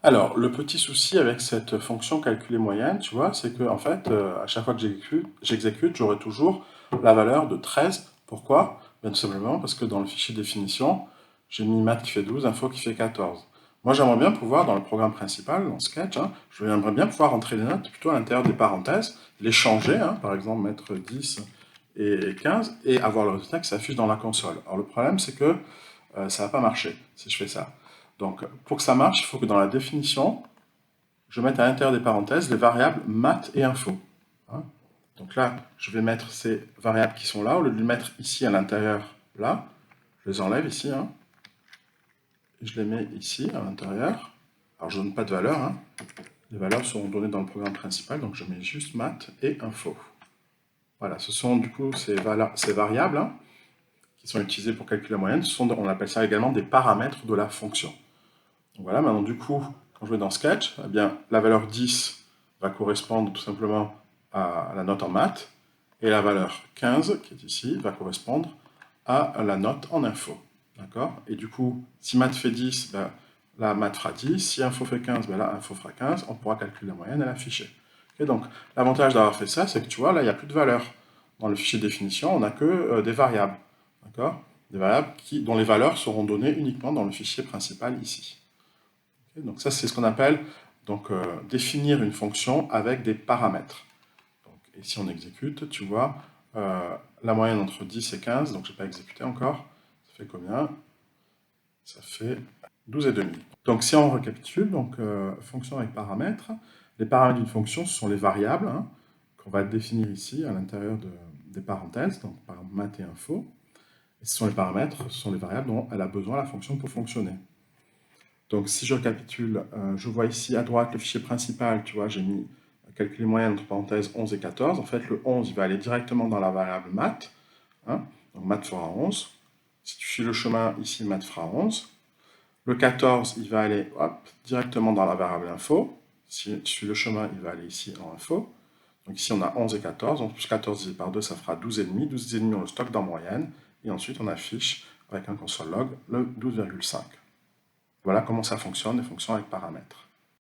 Alors, le petit souci avec cette fonction calculer moyenne, tu vois, c'est que en fait, à chaque fois que j'exécute, j'aurai toujours la valeur de 13. Pourquoi? Bien tout simplement parce que dans le fichier définition, j'ai mis math qui fait 12, info qui fait 14. Moi, j'aimerais bien pouvoir, dans le programme principal, dans Sketch, j'aimerais bien pouvoir entrer les notes plutôt à l'intérieur des parenthèses, les changer, par exemple mettre 10 et 15, et avoir le résultat qui s'affiche dans la console. Alors le problème, c'est que ça ne va pas marcher si je fais ça. Donc, pour que ça marche, il faut que dans la définition, je mette à l'intérieur des parenthèses les variables maths et info. Hein. Donc là, je vais mettre ces variables qui sont là, au lieu de les mettre ici à l'intérieur, là, je les enlève ici, et je les mets ici à l'intérieur. Alors je ne donne pas de valeur, les valeurs seront données dans le programme principal, donc je mets juste maths et info. Voilà, ce sont du coup ces variables qui sont utilisées pour calculer la moyenne, on appelle ça également des paramètres de la fonction. Donc voilà, maintenant du coup, quand je vais dans Sketch, eh bien, la valeur 10 va correspondre tout simplement à la note en maths, et la valeur 15, qui est ici, va correspondre à la note en info. D'accord? Et du coup, si maths fait 10, ben, la maths fera 10, si info fait 15, ben, la info fera 15, on pourra calculer la moyenne et l'afficher. Et donc, l'avantage d'avoir fait ça, c'est que tu vois, là, il n'y a plus de valeur. Dans le fichier définition, on n'a que des variables. D'accord? Des variables dont les valeurs seront données uniquement dans le fichier principal ici. Donc ça, c'est ce qu'on appelle définir une fonction avec des paramètres. Donc, et si on exécute, tu vois, la moyenne entre 10 et 15, donc je n'ai pas exécuté encore, ça fait combien? Ça fait 12,5. Donc si on récapitule, fonction avec paramètres, les paramètres d'une fonction, ce sont les variables qu'on va définir ici à l'intérieur des parenthèses, donc par exemple math et info. Et ce sont les paramètres, ce sont les variables dont elle a besoin la fonction pour fonctionner. Donc si je récapitule, je vois ici à droite le fichier principal, tu vois, j'ai mis calculer moyenne entre parenthèses 11 et 14. En fait, le 11, il va aller directement dans la variable math. Donc math fera 11. Si tu suis le chemin, ici, math fera 11. Le 14, il va aller directement dans la variable info. Si tu suis le chemin, il va aller ici en info. Donc ici, on a 11 et 14. Donc plus 14 divisé par 2, ça fera 12,5. 12,5, on le stocke dans moyenne. Et ensuite, on affiche avec un console log le 12,5. Voilà comment ça fonctionne, les fonctions avec paramètres.